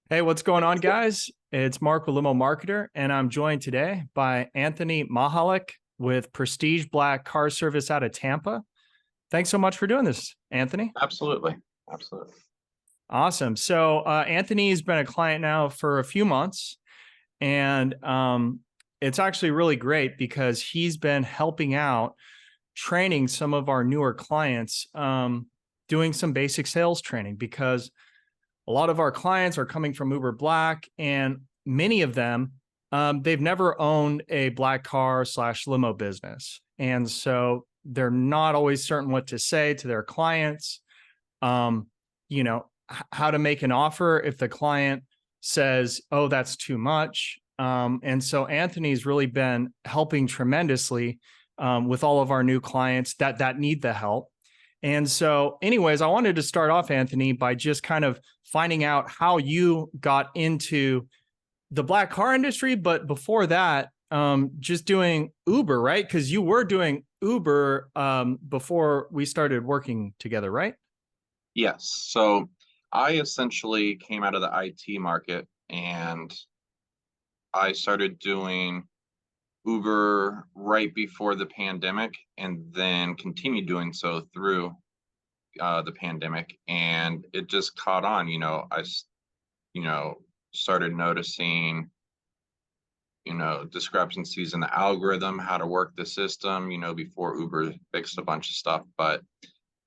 Hey, what's going on, guys? It's Mark with Limo Marketer, and I'm joined today by Anthony Mahalik with Prestige Black Car Service out of Tampa. Thanks so much for doing this, Anthony. Absolutely. Absolutely. Awesome. So, Anthony's been a client now for a few months, and it's actually really great because he's been helping out training some of our newer clients, doing some basic sales training because a lot of our clients are coming from Uber Black, and many of them, they've never owned a black car slash limo business. And so they're not always certain what to say to their clients, um, how to make an offer if the client says, oh, that's too much. And so Anthony's really been helping tremendously with all of our new clients that need the help. And so, anyways, I wanted to start off, Anthony, by just kind of finding out how you got into the black car industry. But before that, just doing Uber, right? Because you were doing Uber before we started working together, right? Yes. So I essentially came out of the IT market and I started doing Uber right before the pandemic and then continued doing so through the pandemic. And it just caught on, you know, started noticing, discrepancies in the algorithm, how to work the system, before Uber fixed a bunch of stuff. But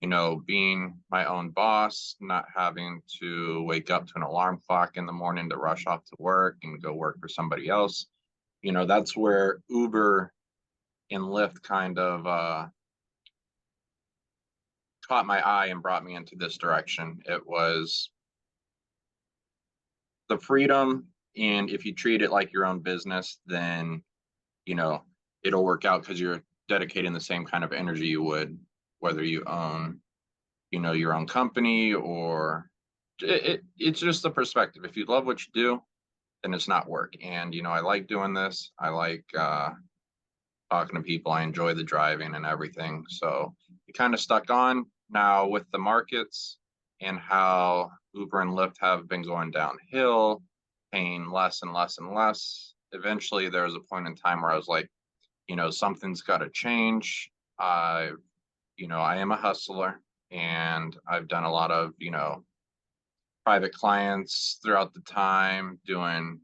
being my own boss, not having to wake up to an alarm clock in the morning to rush off to work and go work for somebody else, that's where Uber and Lyft kind of caught my eye and brought me into this direction. It was the freedom, and if you treat it like your own business, then you know it'll work out because you're dedicating the same kind of energy you would whether you own your own company or it's just the perspective. If you love what you do, then it's not work. And I like doing this. I like talking to people. I enjoy the driving and everything. So it kind of stuck on. Now with the markets and how Uber and Lyft have been going downhill, paying less and less and less, eventually there was a point in time where I was like, something's got to change. I am a hustler, and I've done a lot of, private clients throughout the time, doing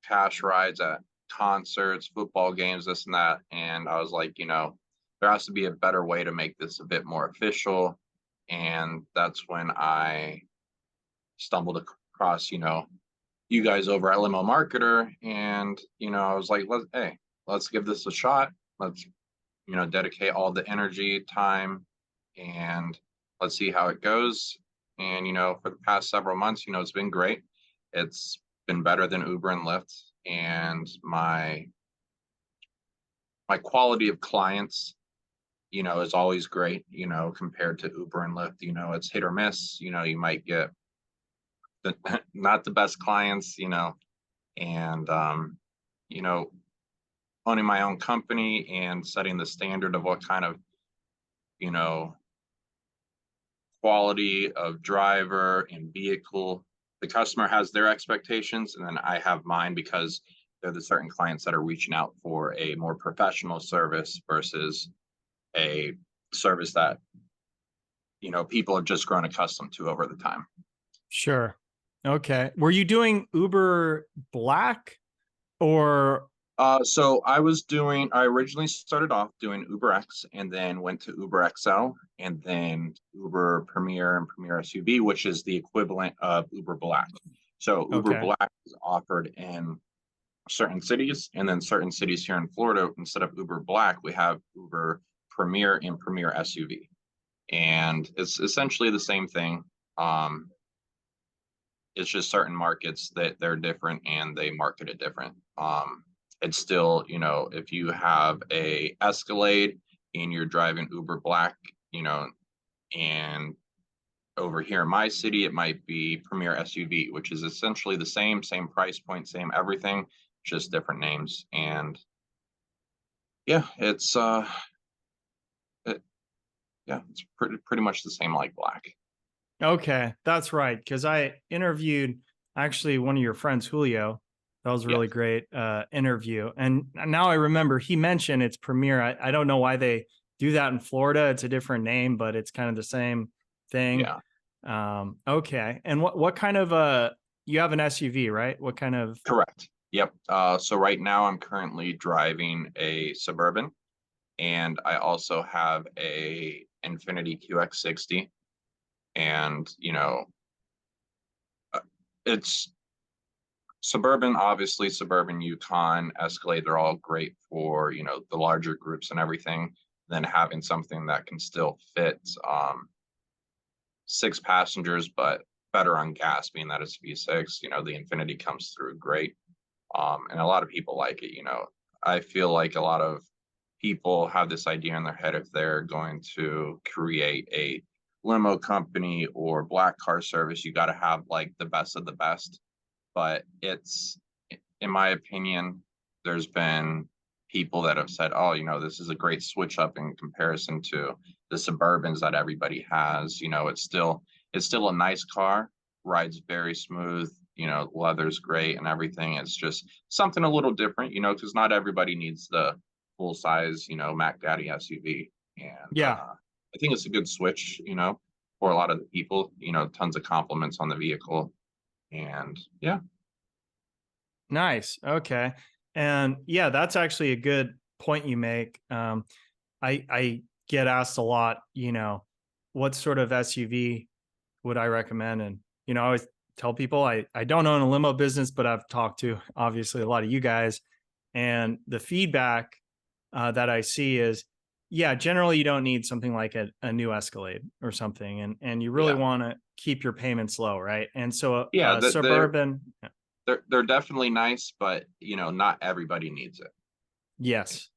cash rides at concerts, football games, this and that. And I was like, there has to be a better way to make this a bit more official. And that's when I stumbled across, you guys over at Limo Marketer. And, I was like, let's give this a shot. Let's, dedicate all the energy, time, and let's see how it goes. And, for the past several months, it's been great. It's been better than Uber and Lyft. And my quality of clients, is always great, compared to Uber and Lyft. It's hit or miss. You might get the, not the best clients, and, you know, owning my own company and setting the standard of what kind of, you know, quality of driver and vehicle the customer has their expectations, and then I have mine because they're the certain clients that are reaching out for a more professional service versus a service that people have just grown accustomed to over the time. Sure. Okay. Were you doing Uber Black or So I originally started off doing Uber X and then went to Uber XL and then Uber Premier and Premier SUV, which is the equivalent of Uber Black. So Uber okay? Black is offered in certain cities, and then certain cities here in Florida, instead of Uber Black, we have Uber Premier and Premier SUV. And it's essentially the same thing. It's just certain markets that they're different and they market it different. It's still, if you have a Escalade and you're driving Uber Black, and over here in my city, it might be Premier SUV, which is essentially the same price point, same everything, just different names. And yeah, it's pretty much the same like Black. Okay, that's right. Because I interviewed actually one of your friends, Julio. That was a Yes. really great interview. And now I remember he mentioned it's Premier. I don't know why they do that in Florida. It's a different name, but it's kind of the same thing. Yeah. Okay. And what kind of you have an SUV, right? What kind of? Correct. Yep. So right now I'm currently driving a Suburban, and I also have a Infinity QX60. And it's Suburban, obviously Suburban, Yukon, Escalade, they're all great for, the larger groups and everything. Then having something that can still fit 6 passengers, but better on gas, being that it's V6, the Infinity comes through great. And a lot of people like it. I feel like a lot of people have this idea in their head, if they're going to create a limo company or black car service, you got to have like the best of the best. But in my opinion, there's been people that have said, oh, this is a great switch up in comparison to the Suburbans that everybody has. It's still a nice car, rides very smooth, leather's great and everything. It's just something a little different, because not everybody needs the full size, Mac Daddy SUV. And Yeah. I think it's a good switch, for a lot of the people, tons of compliments on the vehicle. And yeah. Nice. Okay. And yeah, that's actually a good point you make. I get asked a lot, what sort of SUV would I recommend? And, I always tell people I don't own a limo business, but I've talked to obviously a lot of you guys. And the feedback that I see is, yeah, generally you don't need something like a new Escalade or something. And you really Yeah. want to keep your payments low, right? And so Yeah, a Suburban, they're definitely nice, but not everybody needs it. yes.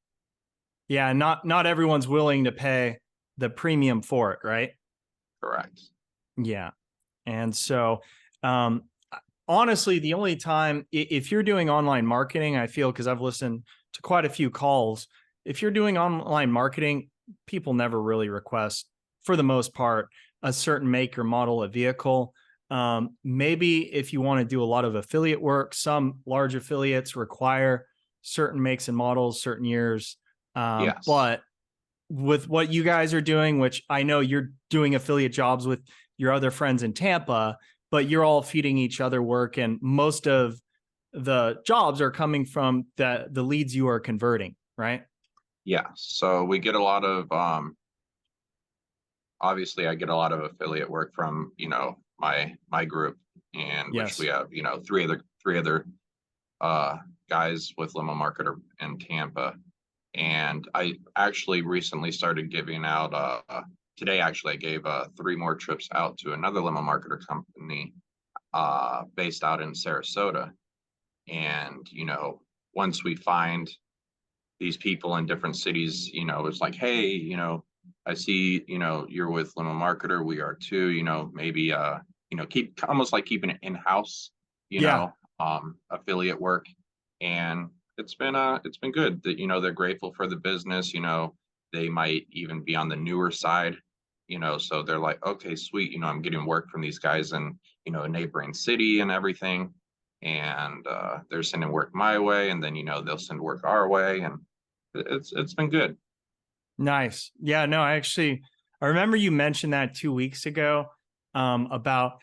Yeah, not everyone's willing to pay the premium for it, right? Correct. Yeah. And so um honestly, the only time if you're doing online marketing, I feel because I've listened to quite a few calls, if you're doing online marketing, people never really request for the most part a certain make or model of vehicle. Maybe if you want to do a lot of affiliate work, some large affiliates require certain makes and models, certain years. Yes. But with what you guys are doing, which I know you're doing affiliate jobs with your other friends in Tampa, but you're all feeding each other work, and most of the jobs are coming from the leads you are converting, right? Yeah. So we get a lot of obviously I get a lot of affiliate work from, my group, and which we Yes. have, three other uh guys with Limo Marketer in Tampa. And I actually recently started giving out today actually I gave 3 more trips out to another Limo Marketer company based out in Sarasota. And once we find these people in different cities, it's like, hey, I see, you're with Limo Marketer, we are too, maybe keep almost like keeping it in-house, Yeah. affiliate work. And it's been good that, they're grateful for the business, they might even be on the newer side, so they're like, okay, sweet, I'm getting work from these guys in, a neighboring city and everything. And they're sending work my way, and then they'll send work our way, and it's been good. Nice. Yeah, no, I remember you mentioned that 2 weeks ago about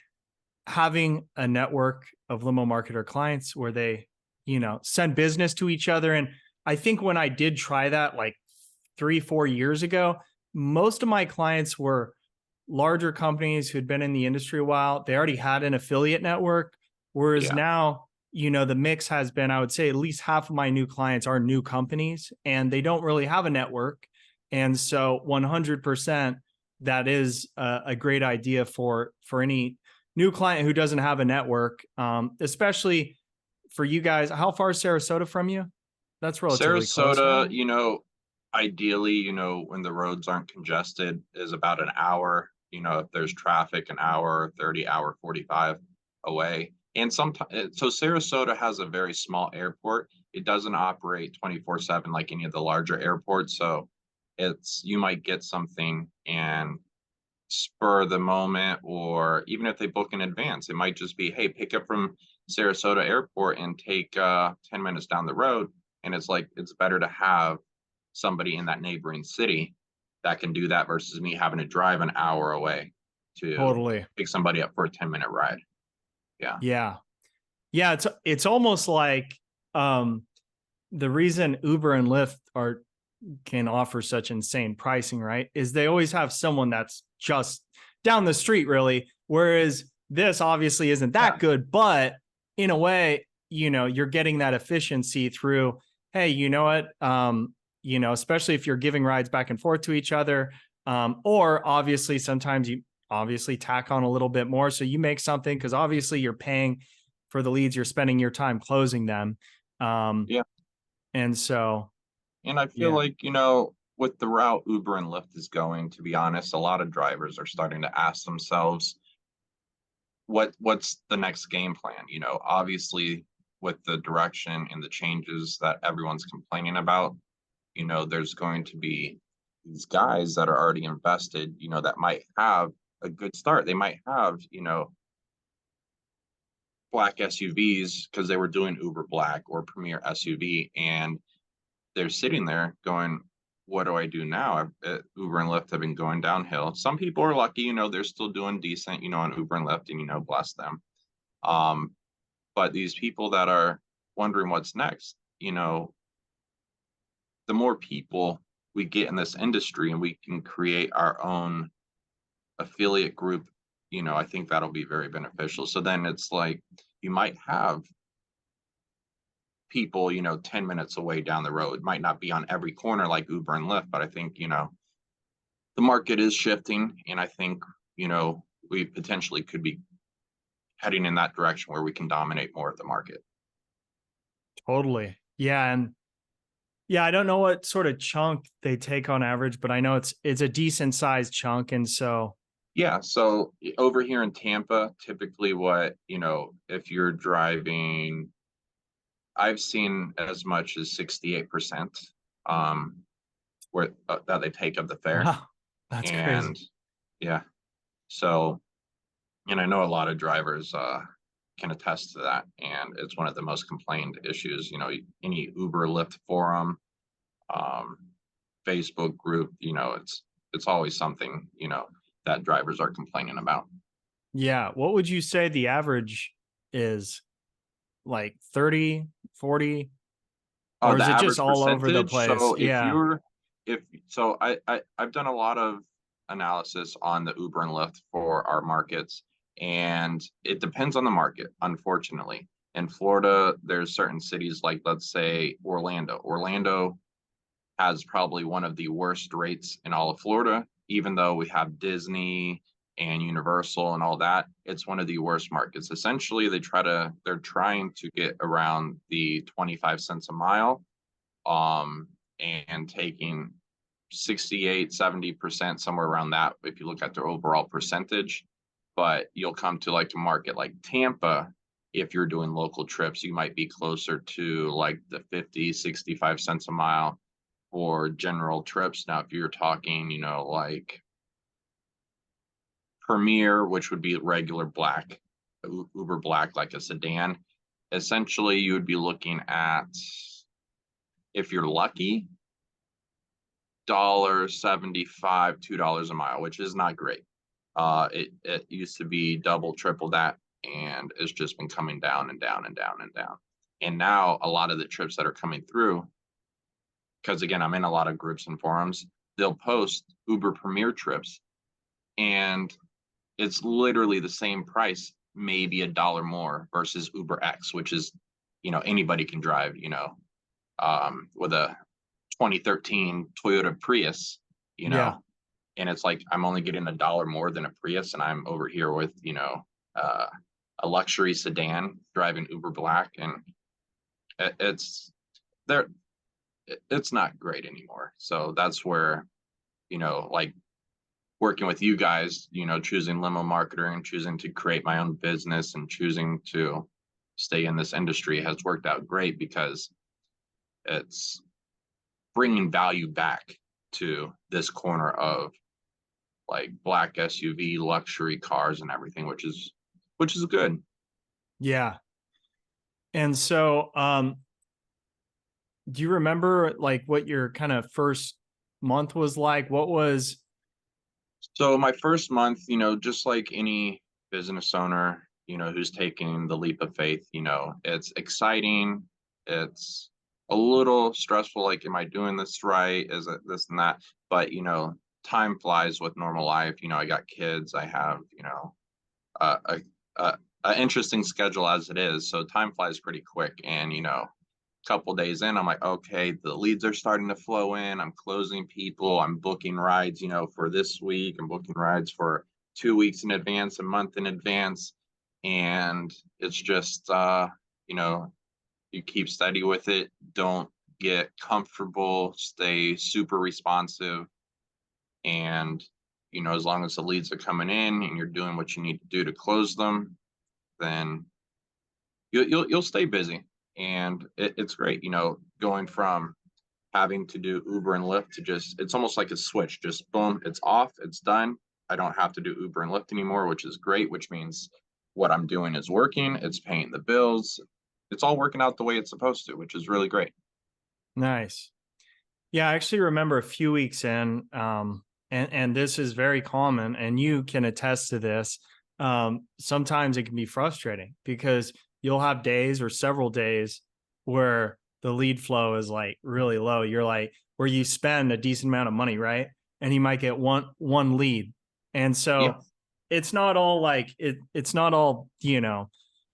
having a network of limo marketer clients where they, send business to each other. And I think when I did try that like 3, 4 years ago, most of my clients were larger companies who'd been in the industry a while. They already had an affiliate network. Whereas Yeah. now, the mix has been, I would say at least half of my new clients are new companies and they don't really have a network. And so 100%, that is a great idea for any new client who doesn't have a network, especially for you guys. How far is Sarasota from you? That's relatively close, Sarasota, right? ideally, when the roads aren't congested, is about an hour. If there's traffic, an hour 30, hour 45 away. And sometimes, so Sarasota has a very small airport. It doesn't operate 24/7 like any of the larger airports. So you might get something and spur of the moment, or even if they book in advance, it might just be, hey, pick up from Sarasota Airport and take 10 minutes down the road. And it's like, it's better to have somebody in that neighboring city that can do that versus me having to drive an hour away to Totally. pick somebody up for a 10-minute ride. Yeah. Yeah. Yeah. It's almost like the reason Uber and Lyft can offer such insane pricing, right? Is they always have someone that's just down the street, really. Whereas this obviously isn't that good, but in a way, you're getting that efficiency through, hey, you know what? Especially if you're giving rides back and forth to each other. Or obviously sometimes you obviously tack on a little bit more. So you make something because obviously you're paying for the leads, you're spending your time closing them. Yeah. And so, And I feel yeah. like, with the route Uber and Lyft is going, to be honest, a lot of drivers are starting to ask themselves, what's the next game plan? Obviously with the direction and the changes that everyone's complaining about, there's going to be these guys that are already invested, that might have a good start. They might have, black SUVs because they were doing Uber Black or Premier SUV, and they're sitting there going, what do I do now? Uber and Lyft have been going downhill. Some people are lucky, they're still doing decent, on Uber and Lyft, and bless them. But these people that are wondering what's next, the more people we get in this industry and we can create our own affiliate group, I think that'll be very beneficial. So then it's like you might have people, 10 minutes away down the road. It might not be on every corner like Uber and Lyft, but I think, the market is shifting. And I think, we potentially could be heading in that direction where we can dominate more of the market. Totally. Yeah. And yeah, I don't know what sort of chunk they take on average, but I know it's a decent sized chunk. And so, Yeah. So over here in Tampa, typically if you're driving, I've seen as much as 68% where that they take of the fare. wow, that's And crazy. yeah, so, and I know a lot of drivers can attest to that. And it's one of the most complained issues, any Uber Lyft forum, um, Facebook group, it's always something, that drivers are complaining about. Yeah. What would you say the average is? Like 30, 40, or The is it just average all over the percentage. place? So Yeah. I've done a lot of analysis on the Uber and Lyft for our markets, and it depends on the market, unfortunately. In Florida, there's certain cities like, let's say, Orlando. Orlando has probably one of the worst rates in all of Florida, even though we have Disney and Universal and all that. It's one of the worst markets. Essentially, they're trying to get around the 25 cents a mile, and taking 68, 70%, somewhere around that, if you look at their overall percentage. But you'll come to like a market like Tampa, if you're doing local trips, you might be closer to like the 50, 65 cents a mile for general trips. Now, if you're talking, like Premier, which would be regular black, Uber Black, like a sedan, essentially you would be looking at, if you're lucky, $1.75, $2 a mile, which is not great. It used to be double, triple that, and it's just been coming down and down and down and down. And now a lot of the trips that are coming through, because again, I'm in a lot of groups and forums, they'll post Uber Premier trips, and it's literally the same price, maybe $1 more versus Uber X, which is, anybody can drive, with a 2013 Toyota Prius, Yeah. and it's like, I'm only getting $1 more than a Prius, and I'm over here with, a luxury sedan driving Uber Black, and it's there. It's not great anymore. So that's where, like working with you guys, choosing Limo Marketer and choosing to create my own business and choosing to stay in this industry has worked out great, because it's bringing value back to this corner of like black SUV luxury cars and everything, which is good. Yeah. And so, do you remember like what your kind of first month was like? What was, So my first month, just like any business owner, who's taking the leap of faith, it's exciting. It's a little stressful. Like, am I doing this right? Is it this and that? But, time flies with normal life. I got kids. I have, a, a, a interesting schedule as it is. So time flies pretty quick. And, couple days in, I'm like, okay, the leads are starting to flow in. I'm closing people. I'm booking rides, for this week. I'm booking rides for 2 weeks in advance, a month in advance. And it's just, you keep steady with it. Don't get comfortable. Stay super responsive. And, as long as the leads are coming in and you're doing what you need to do to close them, then you'll stay busy. And it's great, going from having to do Uber and Lyft to just, it's almost like a switch, just boom, it's off, it's done. I don't have to do Uber and Lyft anymore, which is great, which means what I'm doing is working, it's paying the bills, it's all working out the way it's supposed to, which is really great. nice? Yeah, I actually remember a few weeks in, and this is very common, and you can attest to this. Sometimes it can be frustrating because you'll have days or several days where the lead flow is like really low. You're like where you spend a decent amount of money, right? And you might get one lead. And Yeah. so it's not all like it's not all,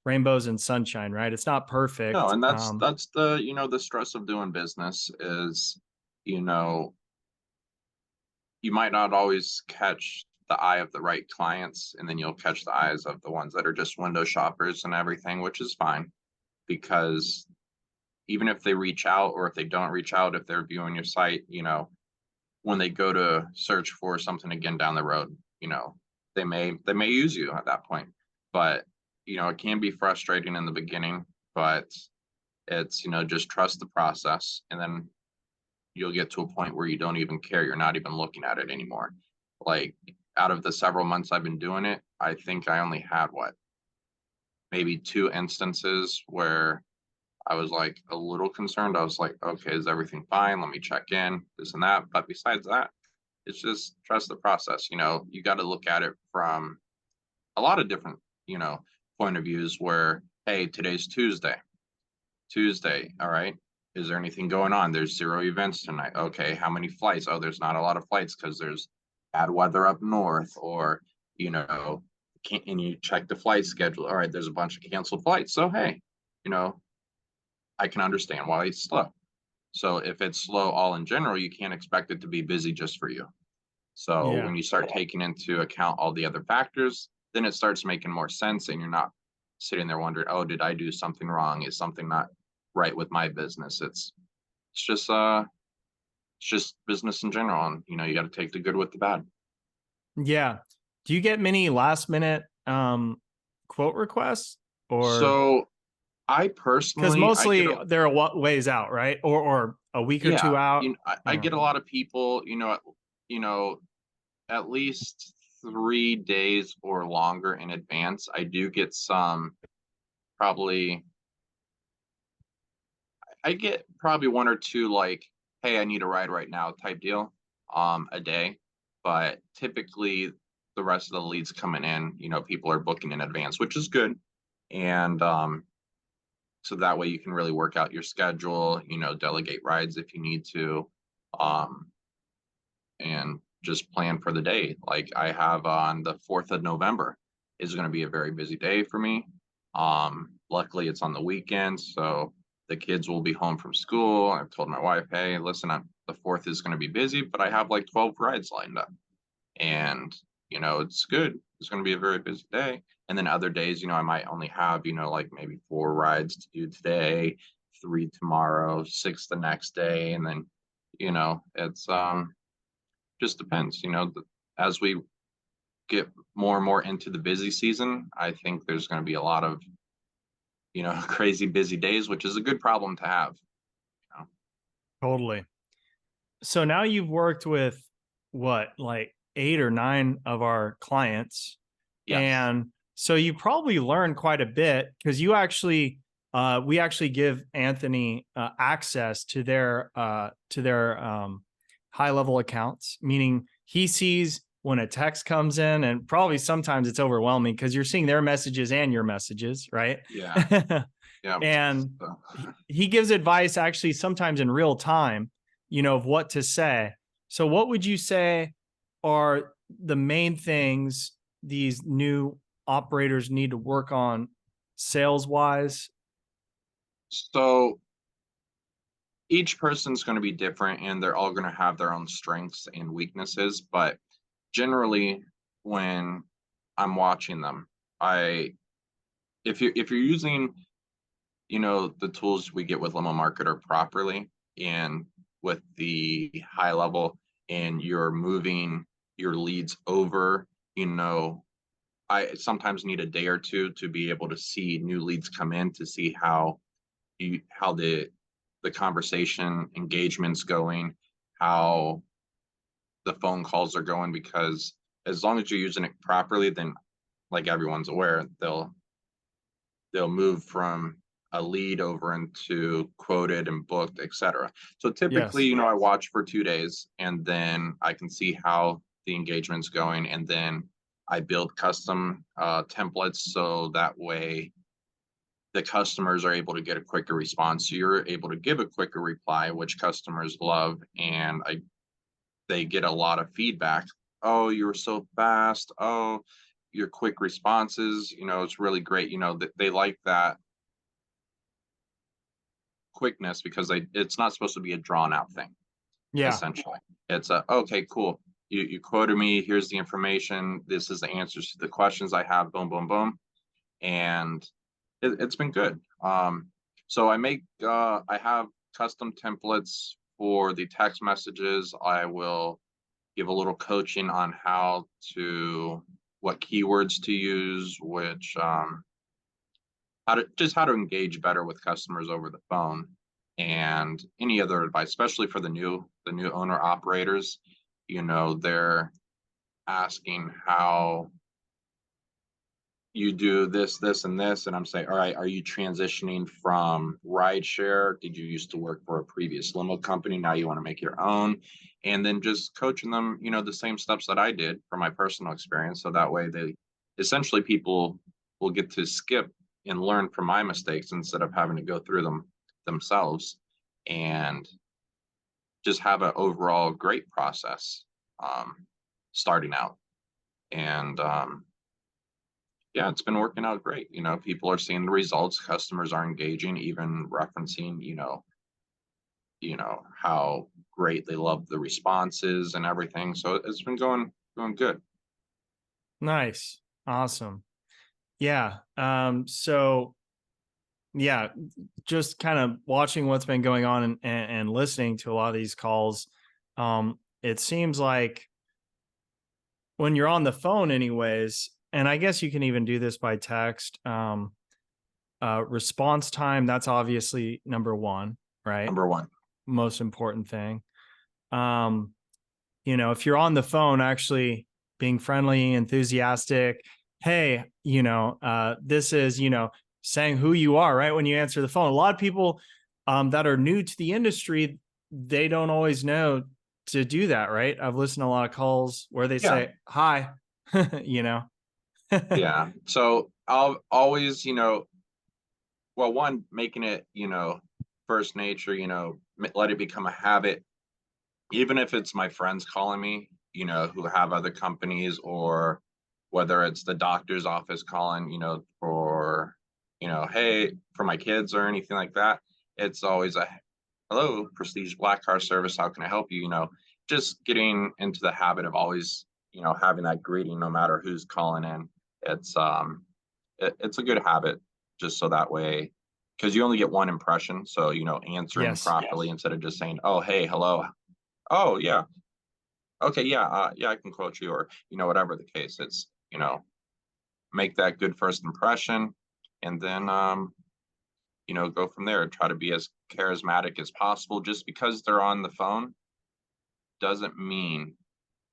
rainbows and sunshine, right? It's not No, perfect. and that's the, the stress of doing business is, you know, you might not always catch the eye of the right clients, and then you'll catch the eyes of the ones that are just window shoppers and everything, which is fine, because even if they reach out or if they don't reach out, if they're viewing your site, when they go to search for something again down the road, they may use you at that point. But it can be frustrating in the beginning, but it's, just trust the process, and then you'll get to a point where you don't even care. You're not even looking at it anymore. Like, out of the several months I've been doing it, I think I only had maybe two instances where I was like a little concerned. I was like, okay, is everything fine? Let me check in, this and that. But besides that, it's just trust the process. You got to look at it from a lot of different, point of views where, hey, today's Tuesday. Tuesday, all right. Is there anything going on? There's 0 events tonight. Okay, how many flights? Oh, there's not a lot of flights because there's bad weather up north, or you know, and you check the flight schedule. All right, there's a bunch of canceled flights. So hey, you know, I can understand why it's slow. So if it's slow all in general, you can't expect it to be busy just for you. So Yeah. when you start taking into account all the other factors, then it starts making more sense, and you're not sitting there wondering, oh, did I do something wrong? Is something not right with my business? It's just it's just business in general, and you got to take the good with the bad. Yeah. Do you get many last minute quote requests, or So I because personally, I get mostly a they're a ways out, right? Or a week or two yeah, out. I get a lot of people, you know, at least 3 days or longer in advance. I do get some, probably I get probably one or two, like, hey, I need a ride right now type deal, a day. But typically the rest of the leads coming in, people are booking in advance, which is good. And so that way you can really work out your schedule, delegate rides if you need to, um, and just plan for the day. Like, I have on the 4th of November is going to be a very busy day for me. Luckily it's on the weekend, so the kids will be home from school. I've told my wife, hey, listen, the 4th is going to be busy, but I have like 12 rides lined up. And, it's good. It's going to be a very busy day. And then other days, I might only have, like maybe 4 rides to do today, 3 tomorrow, 6 the next day. And then, it's just depends, as we get more and more into the busy season, I think there's going to be a lot of, crazy busy days, which is a good problem to have. You know? Totally. So now you've worked with what, like 8 or 9 of our clients. Yes. And so you probably learn quite a bit because you actually, we actually give Anthony access to their high level accounts, meaning he sees when a text comes in, and probably sometimes it's overwhelming because you're seeing their messages and your messages, right? Yeah. Yeah. And So, he gives advice actually sometimes in real time, of what to say. So, what would you say are the main things these new operators need to work on sales wise? so each person's going to be different and they're all going to have their own strengths and weaknesses. But generally, when I'm watching them, I if you're using the tools we get with Limo Marketer properly and with the high level, and you're moving your leads over, you know I sometimes need a day or two to be able to see new leads come in, to see how the conversation engagement's going, how the phone calls are going, because as long as you're using it properly, then like everyone's aware, they'll move from a lead over into quoted and booked, etc. So typically, Yes. I watch for 2 days and then I can see how the engagement's going. And then I build custom templates so that way the customers are able to get a quicker response. So you're able to give a quicker reply, which customers love. And they get a lot of feedback. Oh, you were so fast. Oh, your quick responses, it's really great. That they like that quickness, because it's not supposed to be a drawn out thing. Yeah. Essentially, it's a, okay, cool, you quoted me, here's the information, this is the answers to the questions I have, boom boom boom. And it's been good. So I have custom templates for the text messages. I will give a little coaching on what keywords to use, which how to engage better with customers over the phone, and any other advice, especially for the new owner operators. They're asking how you do this and this, and I'm saying, all right, are you transitioning from rideshare? Did you used to work for a previous limo company, now you want to make your own? And then just coaching them, the same steps that I did from my personal experience, so that way people will get to skip and learn from my mistakes instead of having to go through them themselves, and just have an overall great process starting out. And yeah, it's been working out great. People are seeing the results, customers are engaging, even referencing, how great they love the responses and everything. So it's been going good. Nice. Awesome. Yeah. So yeah, just kind of watching what's been going on and listening to a lot of these calls. It seems like when you're on the phone anyways, and I guess you can even do this by text, response time, that's obviously number one, right? Number one. Most important thing. Um, if you're on the phone, actually being friendly, enthusiastic, hey, this is, saying who you are, right? When you answer the phone, a lot of people that are new to the industry, they don't always know to do that, right? I've listened to a lot of calls where they Yeah. say, hi, you know? Yeah. So I'll always, well, one, making it, first nature, let it become a habit, even if it's my friends calling me, who have other companies, or whether it's the doctor's office calling, hey, for my kids or anything like that. It's always a, hello, Prestige Black Car Service, how can I help you? Just getting into the habit of always, having that greeting no matter who's calling in. It's a good habit, just so that way, because you only get one impression. So, answering Yes. properly instead of just saying, oh, hey, hello. Oh, yeah. Okay, yeah, yeah, I can quote you, or, whatever the case. It's, make that good first impression, and then, go from there. Try to be as charismatic as possible. Just because they're on the phone doesn't mean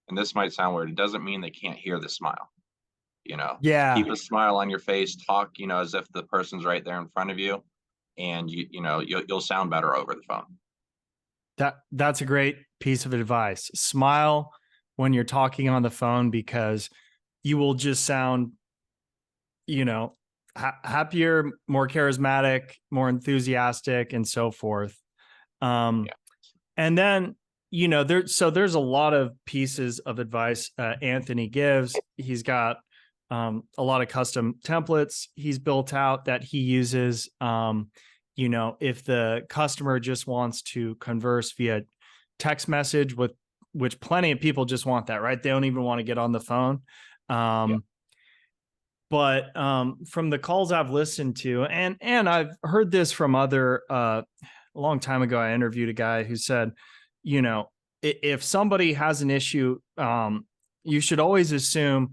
And this might sound weird. It doesn't mean they can't hear the smile. Yeah, Keep a smile on your face, talk, as if the person's right there in front of you, and you'll sound better over the phone. that's a great piece of advice. Smile when you're talking on the phone, because you will just sound, you know, happier, more charismatic, more enthusiastic, and so forth. Um, Yeah. and then, there's a lot of pieces of advice Anthony gives. He's got a lot of custom templates he's built out that he uses. If the customer just wants to converse via text message, which plenty of people just want that, right? They don't even want to get on the phone. Yeah. But from the calls I've listened to, and I've heard this from other, a long time ago, I interviewed a guy who said, if somebody has an issue, you should always assume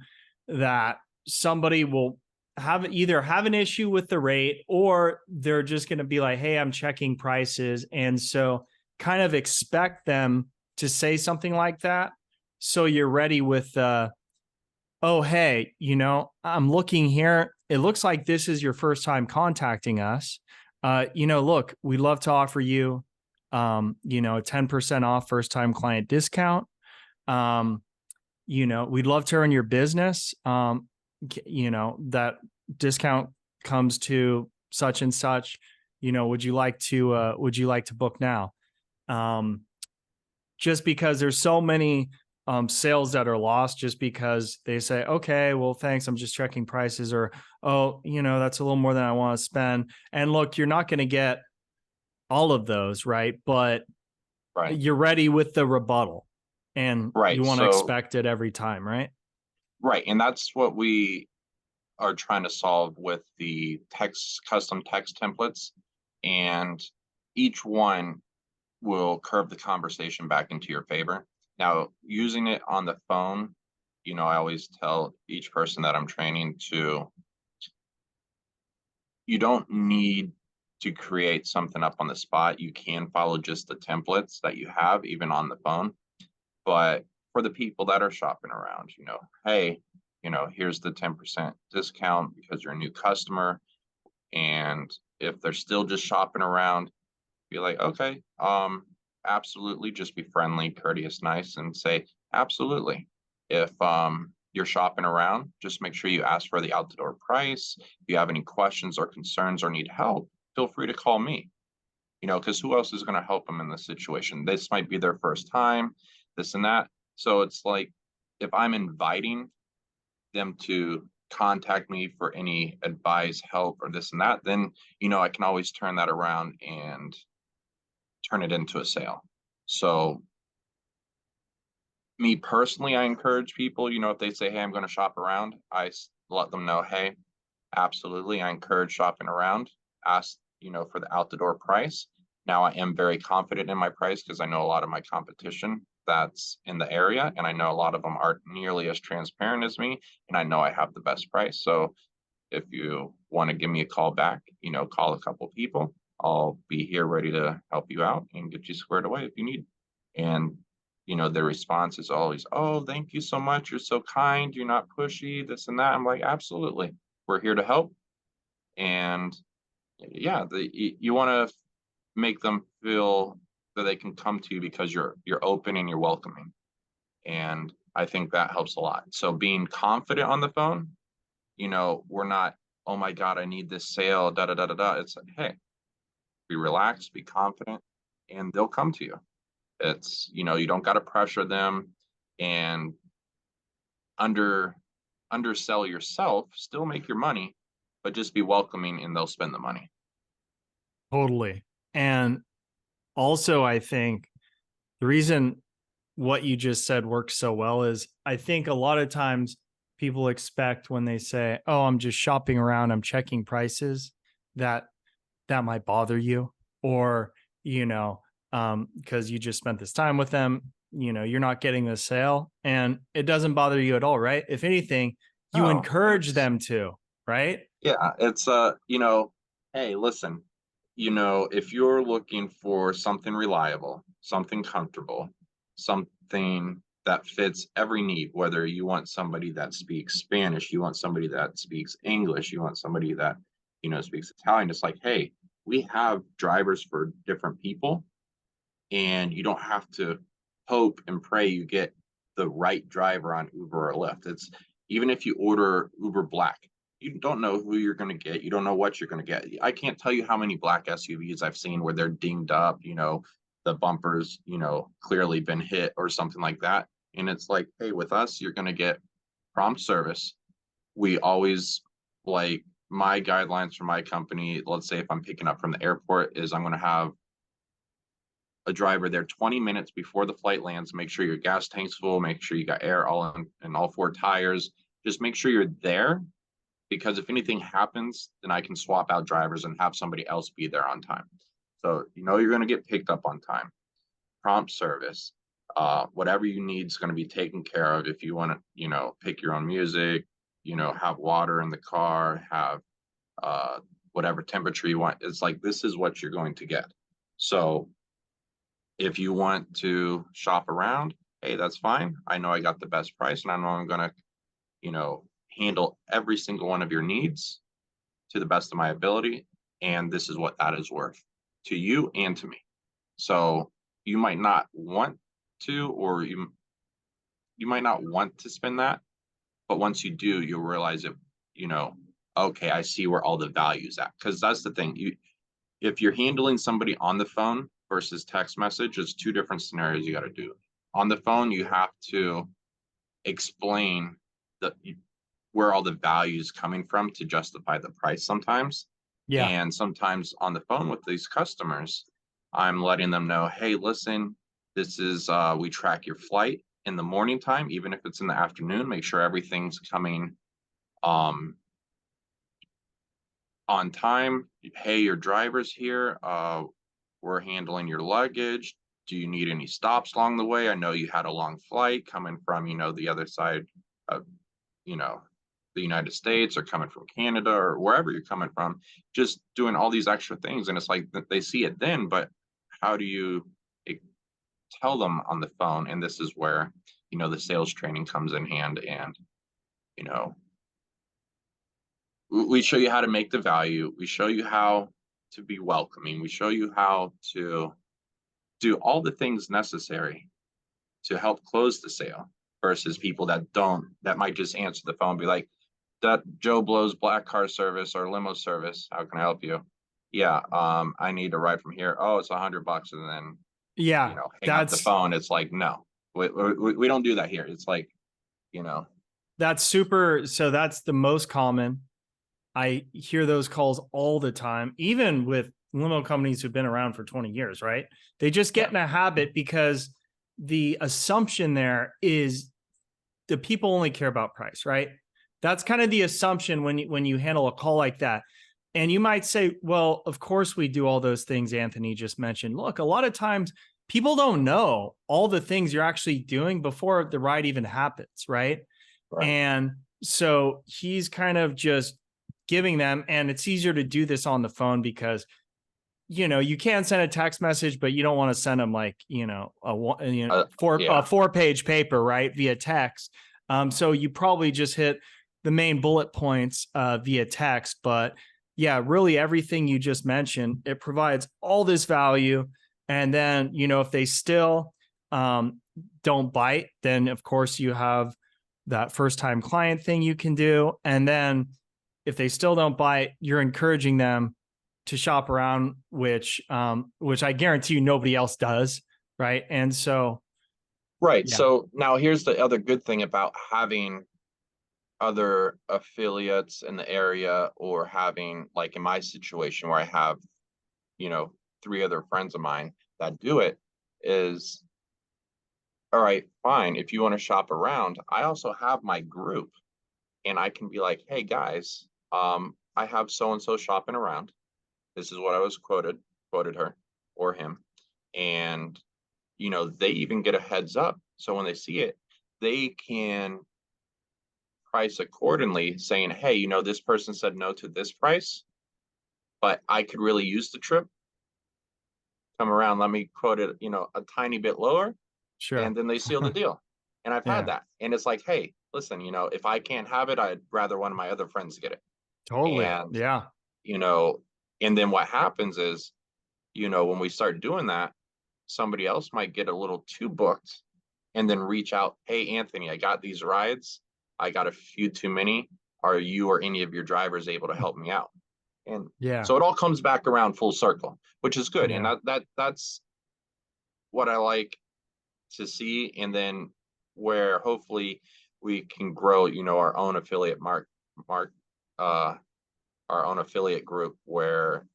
that somebody will either have an issue with the rate, or they're just going to be like, hey, I'm checking prices. And so kind of expect them to say something like that. So you're ready with, oh, hey, I'm looking here. It looks like this is your first time contacting us. Look, we'd love to offer you, a 10% off first time client discount. We'd love to earn your business. That discount comes to such and such. Would you like to book now? Just because there's so many sales that are lost just because they say, okay, well, thanks, I'm just checking prices, or, oh, that's a little more than I want to spend. And look, you're not going to get all of those, right? But Right. you're ready with the rebuttal, and you Right. want to So, expect it every time, right? right. And that's what we are trying to solve with the custom text templates. And each one will curve the conversation back into your favor. Now, using it on the phone, I always tell each person that I'm training you don't need to create something up on the spot. You can follow just the templates that you have, even on the phone. But for the people that are shopping around, hey, here's the 10% discount because you're a new customer. And if they're still just shopping around, be like, okay, absolutely, just be friendly, courteous, nice, and say, absolutely. If you're shopping around, just make sure you ask for the out the door price. If you have any questions or concerns or need help, feel free to call me. Because who else is going to help them in this situation? This might be their first time, this and that. So it's like, if I'm inviting them to contact me for any advice, help, or this and that, then I can always turn that around and turn it into a sale. So me personally, I encourage people, if they say, hey, I'm going to shop around, let them know, hey, absolutely, I encourage shopping around. Ask, for the out the door price. Now I am very confident in my price because I know a lot of my competition that's in the area, and I know a lot of them aren't nearly as transparent as me, and I know I have the best price. So if you want to give me a call back, call a couple people. I'll be here ready to help you out and get you squared away if you need. And, the response is always, oh, thank you so much. You're so kind. You're not pushy, this and that. I'm like, absolutely. We're here to help. And yeah, you want to make them feel that they can come to you because you're open and you're welcoming. And I think that helps a lot. So being confident on the phone, we're not, oh my God, I need this sale, da da da da da. It's like, hey, be relaxed, be confident, and they'll come to you. It's, you don't got to pressure them and under undersell yourself, still make your money, but just be welcoming and they'll spend the money. Totally. And also, I think the reason what you just said works so well is, I think a lot of times people expect when they say, oh, I'm just shopping around, I'm checking prices, that that might bother you, or, because you just spent this time with them, you're not getting the sale, and it doesn't bother you at all, right? If anything, you No, encourage them to, right? yeah, it's hey, listen, if you're looking for something reliable, something comfortable, something that fits every need, whether you want somebody that speaks Spanish, you want somebody that speaks English, you want somebody that, speaks Italian. It's like, hey, we have drivers for different people, and you don't have to hope and pray you get the right driver on Uber or Lyft. It's even if you order Uber Black, you don't know who you're going to get. You don't know what you're going to get. I can't tell you how many black SUVs I've seen where they're dinged up, the bumpers, clearly been hit or something like that. And it's like, hey, with us, you're going to get prompt service. We always, like, my guidelines for my company, let's say if I'm picking up from the airport, is I'm going to have a driver there 20 minutes before the flight lands. Make sure your gas tank's full, make sure you got air all in all 4 tires. Just make sure you're there, because if anything happens, then I can swap out drivers and have somebody else be there on time. So you're going to get picked up on time. Prompt service, whatever you need is going to be taken care of. If you want to, pick your own music, have water in the car, have whatever temperature you want. It's like, this is what you're going to get. So if you want to shop around, hey, that's fine. I know I got the best price, and I know I'm going to, handle every single one of your needs to the best of my ability. And this is what that is worth to you and to me. So you might not want to, or you might not want to spend that, but once you do, you'll realize it, okay, I see where all the value's at. Because that's the thing. If you're handling somebody on the phone versus text message, it's 2 different scenarios you got to do. On the phone, you have to explain where all the value is coming from to justify the price sometimes. Yeah. And sometimes on the phone with these customers, I'm letting them know, hey, listen, this is, we track your flight in the morning time, even if it's in the afternoon, make sure everything's coming on time. Hey, your driver's here. We're handling your luggage. Do you need any stops along the way? I know you had a long flight coming from, the other side of, the United States, or coming from Canada, or wherever you're coming from, just doing all these extra things. And it's like, they see it then, but how do you tell them on the phone? And this is where, the sales training comes in hand. And, we show you how to make the value. We show you how to be welcoming. We show you how to do all the things necessary to help close the sale, versus people that might just answer the phone and be like, that Joe Blow's black car service or limo service, how can I help you? Yeah, I need a ride from here. Oh, it's $100. And then, Yeah. hang up the phone. It's like, no, we don't do that here. It's like, That's super. So that's the most common. I hear those calls all the time, even with limo companies who've been around for 20 years, right? They just get in a habit, because the assumption there is the people only care about price, right? That's kind of the assumption when you handle a call like that. And you might say, well, of course we do all those things Anthony just mentioned. Look, a lot of times people don't know all the things you're actually doing before the ride even happens, right? And so he's kind of just giving them, and it's easier to do this on the phone because, you can send a text message, but you don't want to send them like, a 4-page paper, right, via text. So you probably just hit the main bullet points via text. But yeah, really everything you just mentioned, it provides all this value. And then, if they still don't bite, then of course you have that first time client thing you can do. And then if they still don't bite, you're encouraging them to shop around, which I guarantee you nobody else does. Right. And so. Right. Yeah. So now here's the other good thing about having other affiliates in the area, or having, like in my situation where I have, 3 other friends of mine that do it, is, all right, fine. If you want to shop around, I also have my group, and I can be like, hey guys, I have so-and-so shopping around. This is what I was quoted her or him. And, they even get a heads up. So when they see it, they can price accordingly, saying, hey, this person said no to this price, but I could really use the trip. Come around, let me quote it, a tiny bit lower. Sure. And then they seal the deal. And I've had Yeah, that. And it's like, hey, listen, if I can't have it, I'd rather one of my other friends get it. totally. And, Yeah. you know, and then what happens is, when we start doing that, somebody else might get a little too booked and then reach out, hey, Anthony, I got these rides. I got a few too many. Are you or any of your drivers able to help me out? And Yeah. so it all comes back around full circle, which is good. And Yeah. that's what I like to see. And then where hopefully we can grow, our own affiliate mark uh our own affiliate group where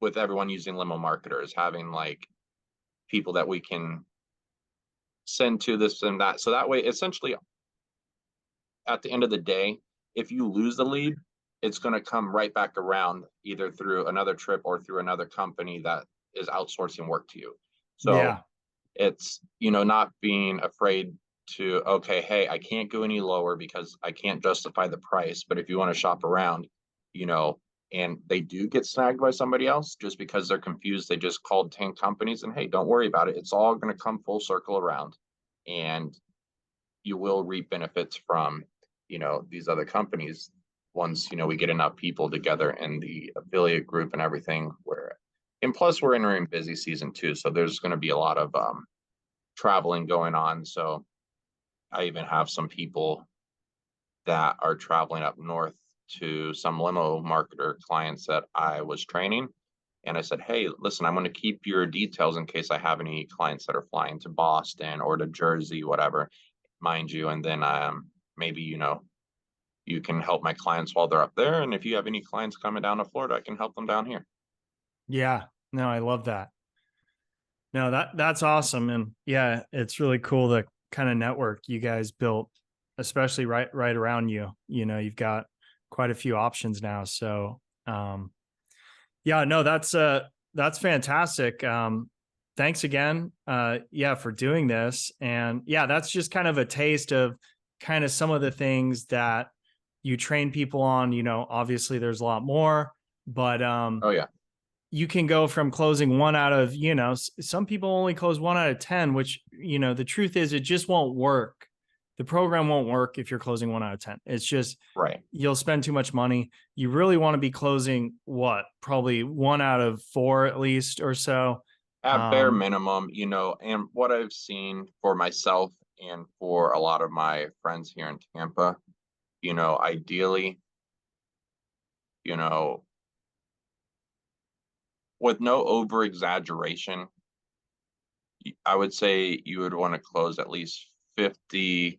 with everyone using Limo Marketers, having like people that we can send to this and that. So that way, essentially, at the end of the day, if you lose the lead, it's going to come right back around either through another trip or through another company that is outsourcing work to you. So Yeah. it's, not being afraid to, okay, hey, I can't go any lower because I can't justify the price. But if you want to shop around, you know, and they do get snagged by somebody else just because they're confused, they just called 10 companies and hey, don't worry about it. It's all going to come full circle around. And you will reap benefits from, these other companies once, we get enough people together in the affiliate group and everything where, and plus we're entering busy season too. So there's going to be a lot of traveling going on. So I even have some people that are traveling up north to some limo marketer clients that I was training. And I said, hey, listen, I'm going to keep your details in case I have any clients that are flying to Boston or to Jersey, whatever, mind you. And then maybe, you can help my clients while they're up there. And if you have any clients coming down to Florida, I can help them down here. Yeah. No, I love that. No, that's awesome. And yeah, it's really cool the kind of network you guys built, especially right around you. You've got quite a few options now. So yeah, no, that's fantastic. Thanks again. Yeah, for doing this. And yeah, that's just kind of a taste of kind of some of the things that you train people on. Obviously there's a lot more, but Oh, yeah. you can go from closing one out of, some people only close 1 out of 10, which, the truth is it just won't work. The program won't work if you're closing 1 out of 10. It's just, Right. you'll spend too much money. You really want to be closing probably 1 out of 4 at least or so. At bare Um, minimum, and what I've seen for myself and for a lot of my friends here in Tampa, ideally, you know, with no over exaggeration, I would say you would want to close at least 50%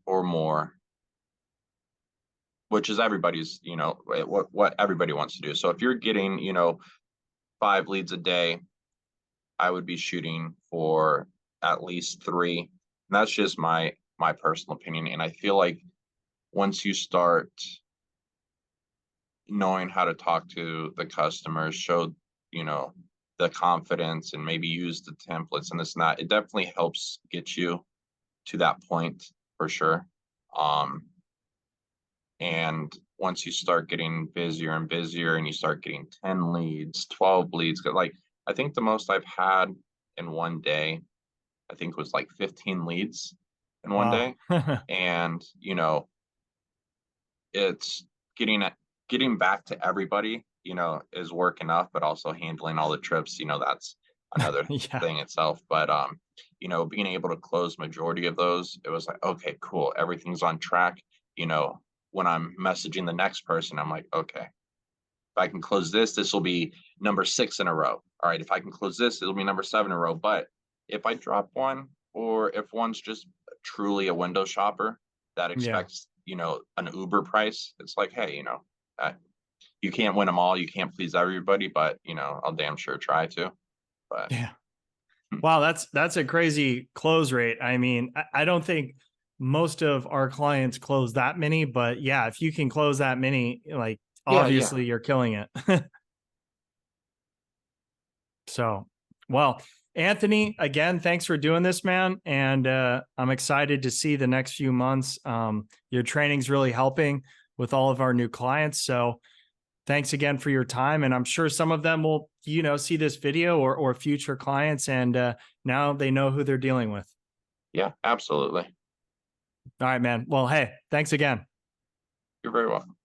or more, which is everybody's, what everybody wants to do. So if you're getting, 5 leads a day, I would be shooting for at least 3. And that's just my personal opinion. And I feel like once you start knowing how to talk to the customers, show, you know, the confidence and maybe use the templates and this and that, it definitely helps get you to that point for sure. Um, and once you start getting busier and busier and you start getting 10 leads, 12 leads, like I think the most I've had in one day, I think was like 15 leads in one wow. day. And, it's getting getting back to everybody, is work enough, but also handling all the trips, that's another Yeah. thing itself. But being able to close majority of those, it was like, okay, cool, everything's on track. When I'm messaging the next person, I'm like, okay, if I can close this will be number 6 in a row. All right, if I can close this, it'll be number 7 in a row. But if I drop one, or if one's just truly a window shopper that Yeah. expects, an Uber price, it's like, hey, uh, you can't win them all. You can't please everybody, but I'll damn sure try to. But Yeah. Wow, that's a crazy close rate. I mean, I don't think most of our clients close that many, but yeah, if you can close that many, like yeah, yeah. obviously you're killing it. So, well, Anthony, again, thanks for doing this, man. And I'm excited to see the next few months. Your training's really helping with all of our new clients. So Thanks again for your time. And I'm sure some of them will, see this video or future clients, and now they know who they're dealing with. Yeah, absolutely. All right, man. Well, hey, thanks again. You're very welcome.